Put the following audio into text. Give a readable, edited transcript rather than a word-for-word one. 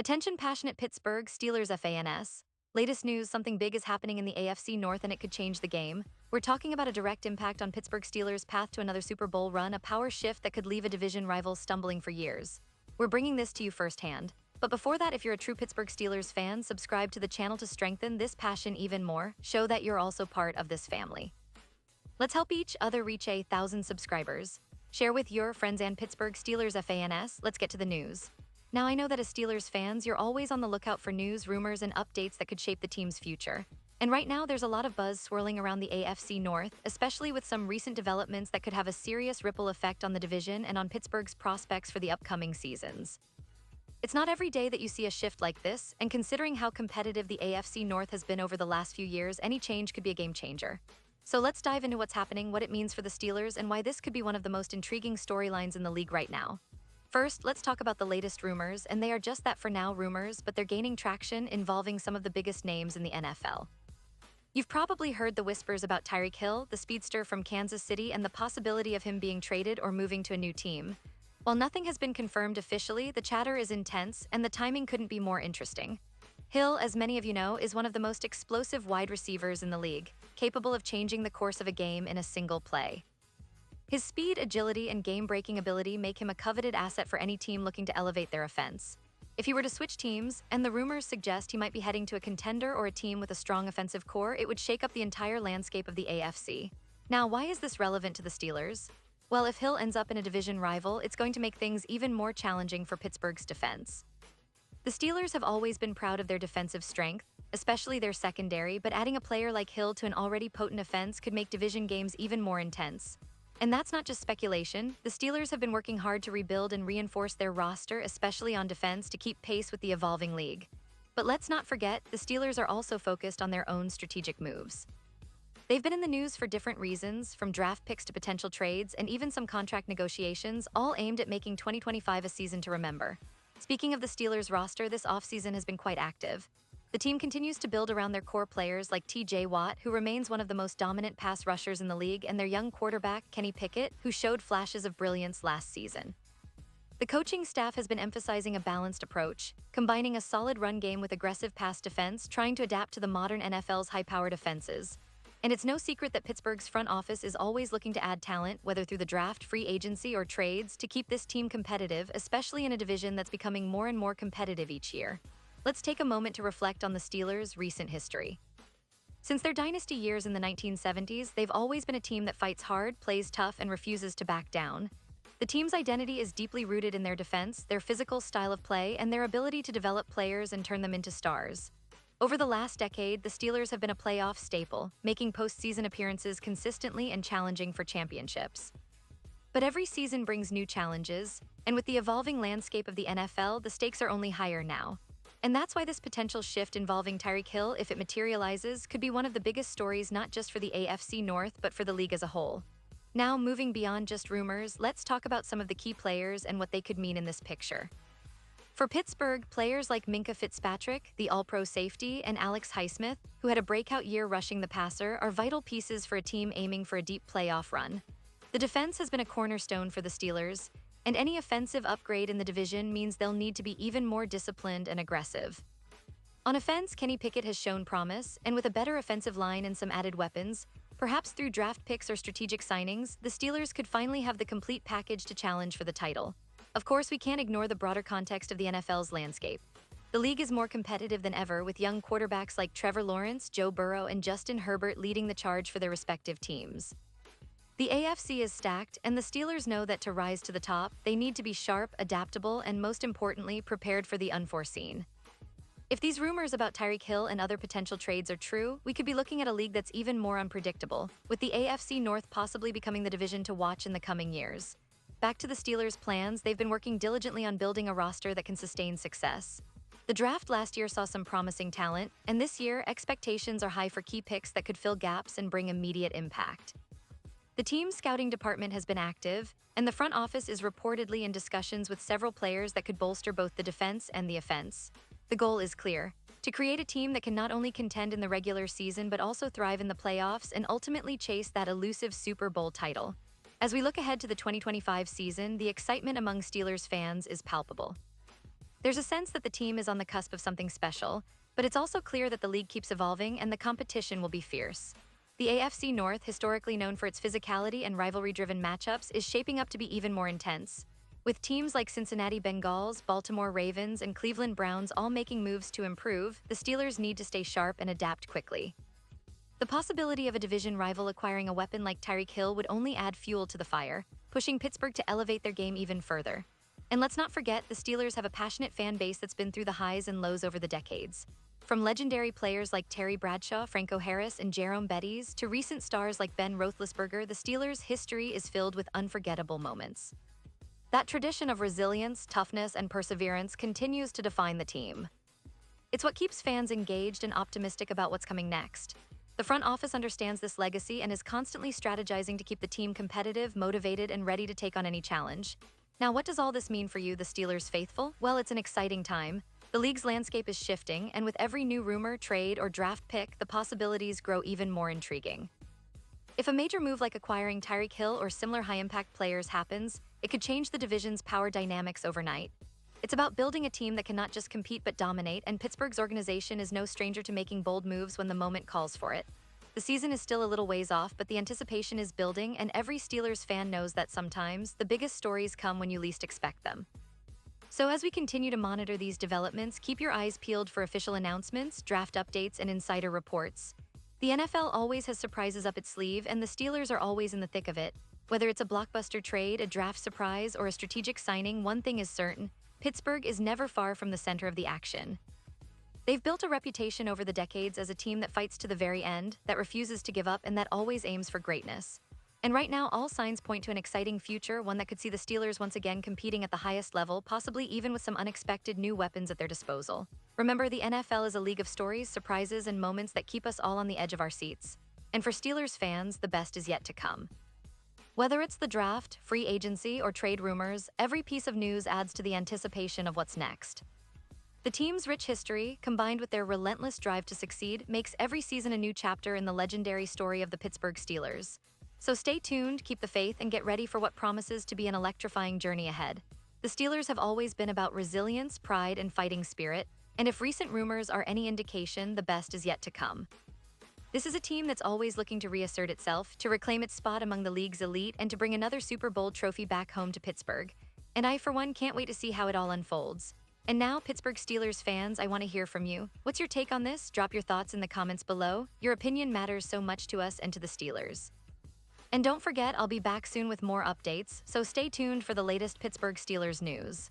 Attention passionate Pittsburgh Steelers fans. Latest news, something big is happening in the AFC North and it could change the game. We're talking about a direct impact on Pittsburgh Steelers' path to another Super Bowl run, a power shift that could leave a division rival stumbling for years. We're bringing this to you firsthand. But before that, if you're a true Pittsburgh Steelers fan, subscribe to the channel to strengthen this passion even more. Show that you're also part of this family. Let's help each other reach 1,000 subscribers. Share with your friends and Pittsburgh Steelers fans. Let's get to the news. Now, I know that as Steelers fans, you're always on the lookout for news, rumors, and updates that could shape the team's future. And right now, there's a lot of buzz swirling around the AFC North, especially with some recent developments that could have a serious ripple effect on the division and on Pittsburgh's prospects for the upcoming seasons. It's not every day that you see a shift like this, and considering how competitive the AFC North has been over the last few years, any change could be a game changer. So let's dive into what's happening, what it means for the Steelers, and why this could be one of the most intriguing storylines in the league right now. First, let's talk about the latest rumors, and they are just that for now, rumors, but they're gaining traction, involving some of the biggest names in the NFL. You've probably heard the whispers about Tyreek Hill, the speedster from Kansas City, and the possibility of him being traded or moving to a new team. While nothing has been confirmed officially, the chatter is intense, and the timing couldn't be more interesting. Hill, as many of you know, is one of the most explosive wide receivers in the league, capable of changing the course of a game in a single play. His speed, agility, and game-breaking ability make him a coveted asset for any team looking to elevate their offense. If he were to switch teams, and the rumors suggest he might be heading to a contender or a team with a strong offensive core, it would shake up the entire landscape of the AFC. Now, why is this relevant to the Steelers? Well, if Hill ends up in a division rival, it's going to make things even more challenging for Pittsburgh's defense. The Steelers have always been proud of their defensive strength, especially their secondary, but adding a player like Hill to an already potent offense could make division games even more intense. And that's not just speculation. The Steelers have been working hard to rebuild and reinforce their roster, especially on defense, to keep pace with the evolving league. But let's not forget, the Steelers are also focused on their own strategic moves. They've been in the news for different reasons, from draft picks to potential trades and even some contract negotiations, all aimed at making 2025 a season to remember. Speaking of the Steelers roster, this offseason has been quite active. The team continues to build around their core players like T.J. Watt, who remains one of the most dominant pass rushers in the league, and their young quarterback, Kenny Pickett, who showed flashes of brilliance last season. The coaching staff has been emphasizing a balanced approach, combining a solid run game with aggressive pass defense, trying to adapt to the modern NFL's high-powered offenses. And it's no secret that Pittsburgh's front office is always looking to add talent, whether through the draft, free agency, or trades, to keep this team competitive, especially in a division that's becoming more and more competitive each year. Let's take a moment to reflect on the Steelers' recent history. Since their dynasty years in the 1970s, they've always been a team that fights hard, plays tough, and refuses to back down. The team's identity is deeply rooted in their defense, their physical style of play, and their ability to develop players and turn them into stars. Over the last decade, the Steelers have been a playoff staple, making postseason appearances consistently and challenging for championships. But every season brings new challenges, and with the evolving landscape of the NFL, the stakes are only higher now. And that's why this potential shift involving Tyreek Hill, if it materializes, could be one of the biggest stories not just for the AFC North but for the league as a whole. Now, moving beyond just rumors, let's talk about some of the key players and what they could mean in this picture. For Pittsburgh, players like Minkah Fitzpatrick, the All-Pro safety, and Alex Highsmith, who had a breakout year rushing the passer, are vital pieces for a team aiming for a deep playoff run. The defense has been a cornerstone for the Steelers, and any offensive upgrade in the division means they'll need to be even more disciplined and aggressive. On offense, Kenny Pickett has shown promise, and with a better offensive line and some added weapons, perhaps through draft picks or strategic signings, the Steelers could finally have the complete package to challenge for the title. Of course, we can't ignore the broader context of the NFL's landscape. The league is more competitive than ever, with young quarterbacks like Trevor Lawrence, Joe Burrow, and Justin Herbert leading the charge for their respective teams. The AFC is stacked, and the Steelers know that to rise to the top, they need to be sharp, adaptable, and most importantly, prepared for the unforeseen. If these rumors about Tyreek Hill and other potential trades are true, we could be looking at a league that's even more unpredictable, with the AFC North possibly becoming the division to watch in the coming years. Back to the Steelers' plans, they've been working diligently on building a roster that can sustain success. The draft last year saw some promising talent, and this year, expectations are high for key picks that could fill gaps and bring immediate impact. The team's scouting department has been active, and the front office is reportedly in discussions with several players that could bolster both the defense and the offense. The goal is clear: to create a team that can not only contend in the regular season but also thrive in the playoffs and ultimately chase that elusive Super Bowl title. As we look ahead to the 2025 season, the excitement among Steelers fans is palpable. There's a sense that the team is on the cusp of something special, but it's also clear that the league keeps evolving and the competition will be fierce. The AFC North, historically known for its physicality and rivalry-driven matchups, is shaping up to be even more intense. With teams like Cincinnati Bengals, Baltimore Ravens, and Cleveland Browns all making moves to improve, the Steelers need to stay sharp and adapt quickly. The possibility of a division rival acquiring a weapon like Tyreek Hill would only add fuel to the fire, pushing Pittsburgh to elevate their game even further. And let's not forget, the Steelers have a passionate fan base that's been through the highs and lows over the decades. From legendary players like Terry Bradshaw, Franco Harris, and Jerome Bettis, to recent stars like Ben Roethlisberger, the Steelers' history is filled with unforgettable moments. That tradition of resilience, toughness, and perseverance continues to define the team. It's what keeps fans engaged and optimistic about what's coming next. The front office understands this legacy and is constantly strategizing to keep the team competitive, motivated, and ready to take on any challenge. Now, what does all this mean for you, the Steelers faithful? Well, it's an exciting time. The league's landscape is shifting, and with every new rumor, trade, or draft pick, the possibilities grow even more intriguing. If a major move like acquiring Tyreek Hill or similar high-impact players happens, it could change the division's power dynamics overnight. It's about building a team that can not just compete but dominate, and Pittsburgh's organization is no stranger to making bold moves when the moment calls for it. The season is still a little ways off, but the anticipation is building, and every Steelers fan knows that sometimes the biggest stories come when you least expect them. So as we continue to monitor these developments, keep your eyes peeled for official announcements, draft updates, and insider reports. The NFL always has surprises up its sleeve, and the Steelers are always in the thick of it. Whether it's a blockbuster trade, a draft surprise, or a strategic signing, one thing is certain: Pittsburgh is never far from the center of the action. They've built a reputation over the decades as a team that fights to the very end, that refuses to give up, and that always aims for greatness. And right now, all signs point to an exciting future, one that could see the Steelers once again competing at the highest level, possibly even with some unexpected new weapons at their disposal. Remember, the NFL is a league of stories, surprises, and moments that keep us all on the edge of our seats. And for Steelers fans, the best is yet to come. Whether it's the draft, free agency, or trade rumors, every piece of news adds to the anticipation of what's next. The team's rich history, combined with their relentless drive to succeed, makes every season a new chapter in the legendary story of the Pittsburgh Steelers. So stay tuned, keep the faith, and get ready for what promises to be an electrifying journey ahead. The Steelers have always been about resilience, pride, and fighting spirit, and if recent rumors are any indication, the best is yet to come. This is a team that's always looking to reassert itself, to reclaim its spot among the league's elite, and to bring another Super Bowl trophy back home to Pittsburgh. And I, for one, can't wait to see how it all unfolds. And now, Pittsburgh Steelers fans, I want to hear from you. What's your take on this? Drop your thoughts in the comments below. Your opinion matters so much to us and to the Steelers. And don't forget, I'll be back soon with more updates, so stay tuned for the latest Pittsburgh Steelers news.